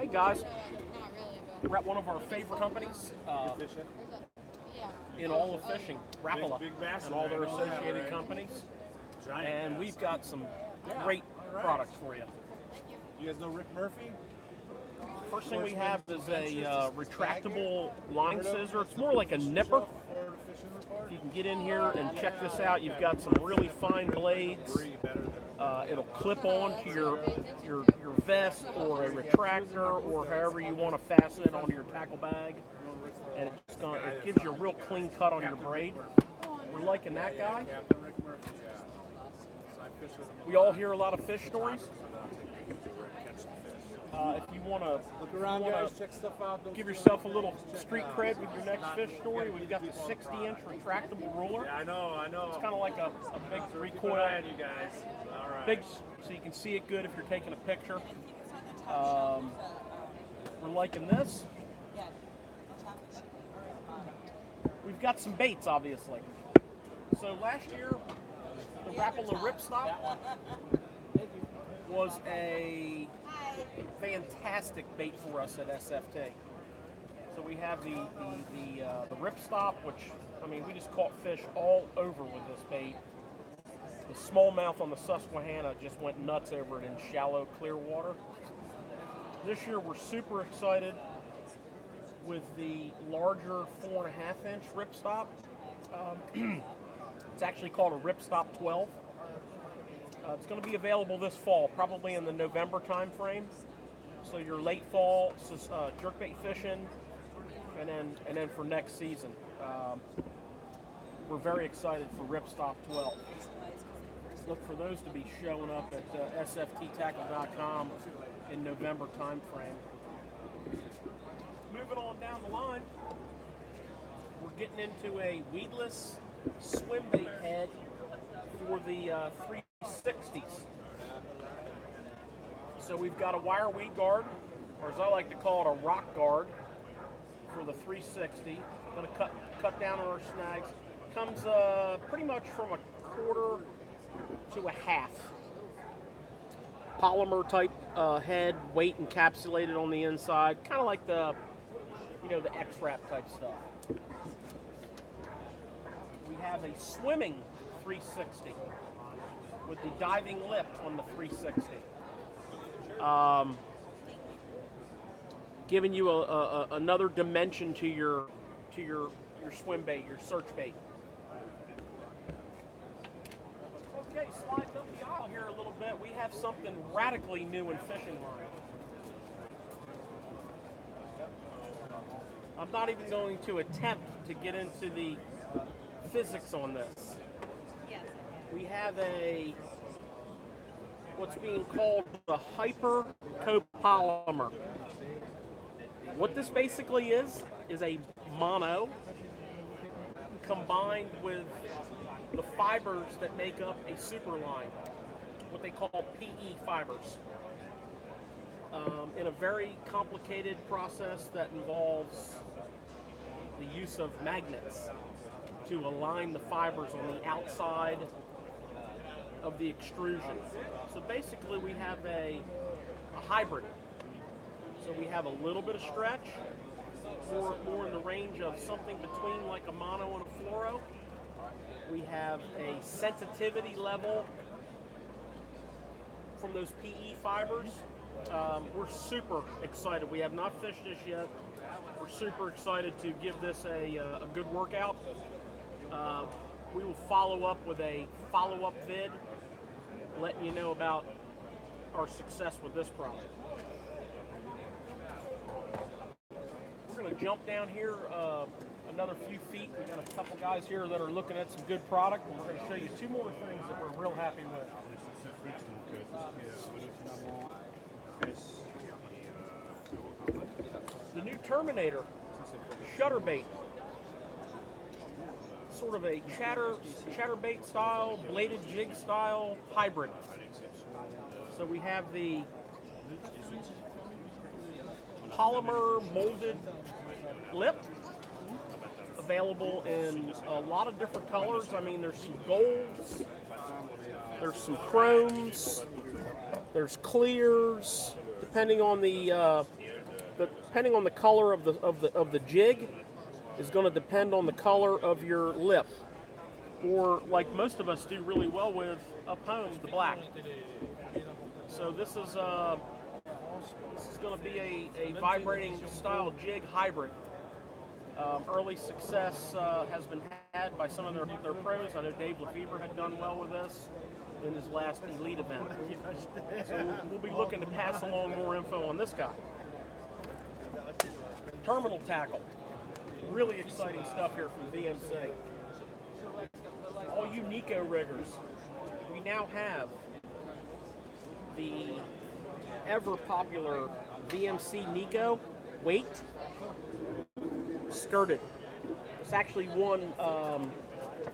Hey guys, we're at one of our favorite companies in all of fishing, Rapala, and all their associated companies. And we've got some great products for you. You guys know Rick Murphy? First thing we have is a retractable line scissor. It's more like a nipper. If you can get in here and check this out, you've got some really fine blades. It'll clip on to your vest or a retractor or however you want to fasten it onto your tackle bag. And it gives you a real clean cut on your braid. We're liking that guy. We all hear a lot of fish stories. If you want to Look around, guys, check stuff out. give yourself a little street cred with your next fish story, we've got the 60-inch retractable ruler. Yeah, I know. It's kind of like a big recoil. You guys. All right. Big, so you can see it good if you're taking a picture. We're liking this. We've got some baits, obviously. So last year, the Rapala ripstop was a fantastic bait for us at SFT. So we have the ripstop, which, I mean, we just caught fish all over with this bait. The smallmouth on the Susquehanna just went nuts over it in shallow, clear water. This year we're super excited with the larger 4.5-inch ripstop. It's actually called a Ripstop 12. It's going to be available this fall, probably in the November time frame. So your late fall jerkbait fishing, and then for next season. We're very excited for Ripstop 12. Look for those to be showing up at sfttackle.com in November time frame. Moving on down the line, we're getting into a weedless swim bait head for the 360s. So we've got a wire weed guard, or as I like to call it, a rock guard for the 360. Going to cut down on our snags. Comes pretty much from a quarter to a half. Polymer type head, weight encapsulated on the inside, kind of like the X-Wrap type stuff. We have a swimming 360 with the diving lip on the 360. Giving you another dimension to your swim bait, your search bait. Okay, slide up the aisle here a little bit. We have something radically new in fishing line. I'm not even going to attempt to get into the physics on this. We have what's being called the hyper copolymer. What this basically is a mono combined with the fibers that make up a superline, what they call PE fibers, in a very complicated process that involves the use of magnets to align the fibers on the outside of the extrusion. So basically we have a hybrid. So we have a little bit of stretch, more in the range of something between like a mono and a fluoro. We have a sensitivity level from those PE fibers. We're super excited. We have not fished this yet. We're super excited to give this a good workout. We will follow up with a follow-up vid letting you know about our success with this product. We're going to jump down here another few feet. We've got a couple guys here that are looking at some good product, and we're going to show you two more things that we're real happy with. The new Terminator shutter bait. Sort of a chatterbait style, bladed jig style hybrid. So we have the polymer molded lip, available in a lot of different colors. I mean, there's some golds, there's some chromes, there's clears, depending on the depending on the color of the jig, is going to depend on the color of your lip, or like most of us do really well with up home, the black. So this is going to be a vibrating style jig hybrid. Early success has been had by some of their pros. I know Dave Lefevre had done well with this in his last elite event. So we'll be looking to pass along more info on this guy. Terminal tackle. Really exciting stuff here from VMC. All you Nico riggers, we now have the ever popular VMC Nico weight skirted. It's actually won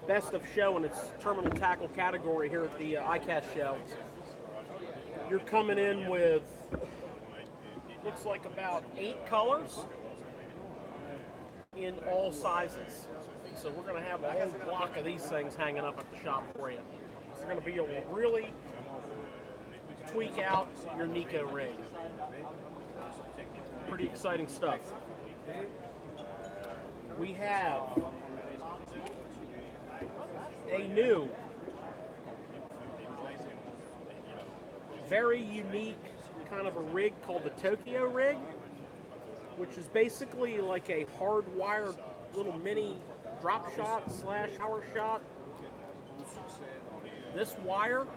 best of show in its terminal tackle category here at the ICAST show. You're coming in with, looks like about 8 colors in all sizes. So we're going to have a whole block of these things hanging up at the shop for you. You're going to be able to really tweak out your Nico rig. Pretty exciting stuff. We have a new, very unique kind of a rig called the Tokyo rig, which is basically like a hardwired little mini drop shot / power shot. This wire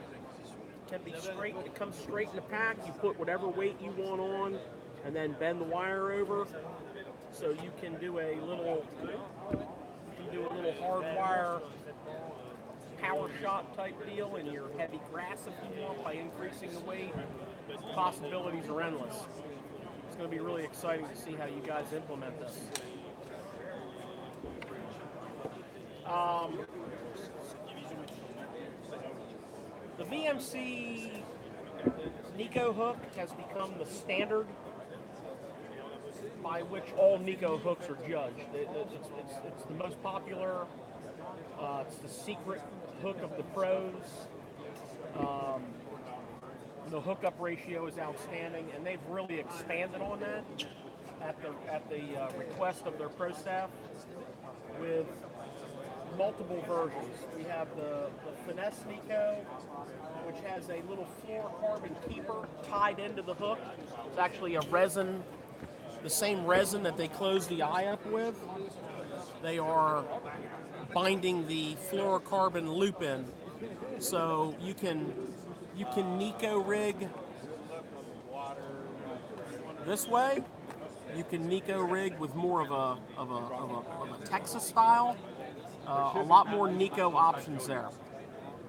can be straight, it comes straight in the pack. You put whatever weight you want on and then bend the wire over. So you can do a little hard wire power shot type deal in your heavy grass if you want by increasing the weight. Possibilities are endless. It's going to be really exciting to see how you guys implement this. The VMC Nico hook has become the standard by which all Nico hooks are judged. It's the most popular. It's the secret hook of the pros. The hookup ratio is outstanding, and they've really expanded on that at the request of their pro staff with multiple versions. We have the Finesse Nico, which has a little fluorocarbon keeper tied into the hook. It's actually a resin, the same resin that they close the eye up with. They are binding the fluorocarbon loop in, so you can Nico rig this way. You can Nico rig with more of a Texas style. A lot more Nico options there.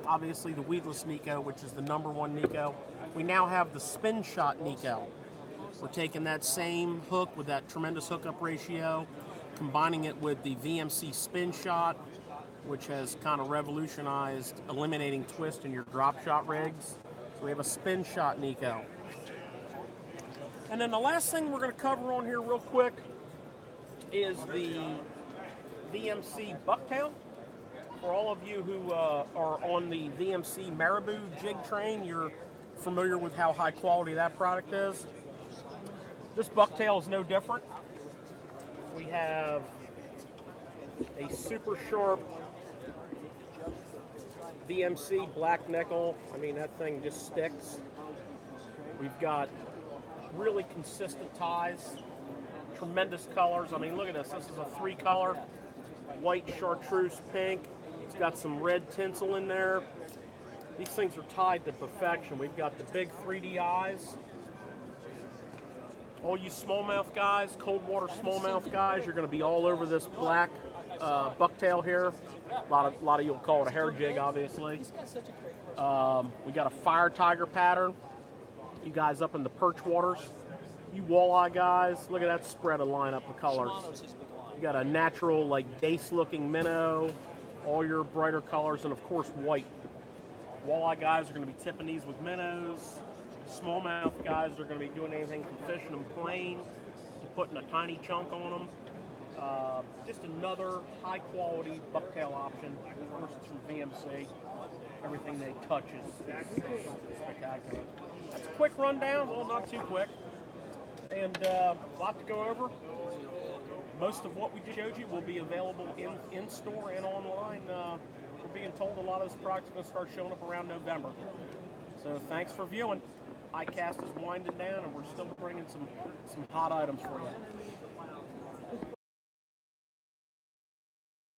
Obviously the weedless Nico, which is the #1 Nico. We now have the spin shot Nico. We're taking that same hook with that tremendous hookup ratio, combining it with the VMC spin shot, which has kind of revolutionized eliminating twist in your drop shot rigs. So we have a spin shot Nico. And then the last thing we're going to cover on here real quick is the VMC bucktail. For all of you who are on the VMC Marabou jig train, you're familiar with how high quality that product is. This bucktail is no different. We have a super sharp VMC black nickel. I mean, that thing just sticks. We've got really consistent ties, tremendous colors. I mean, look at this. This is a 3-color, white chartreuse pink. It's got some red tinsel in there. These things are tied to perfection. We've got the big 3D eyes. All you smallmouth guys, cold water smallmouth guys, you're going to be all over this black bucktail here. A lot of you'll call it a hair jig, obviously. We got a fire tiger pattern. You guys up in the perch waters, you walleye guys, look at that spread of lineup of colors. You got a natural, like, dace-looking minnow, all your brighter colors, and of course white. Walleye guys are going to be tipping these with minnows. Smallmouth guys are going to be doing anything from fishing them plain to putting a tiny chunk on them. Just another high-quality bucktail option. Of course, it's from VMC. Everything they touch is spectacular. That's a quick rundown. Well, not too quick. and a lot to go over. Most of what we just showed you will be available in store and online. We're being told a lot of this product's going to start showing up around November. So thanks for viewing. ICAST is winding down, and we're still bringing some hot items for you.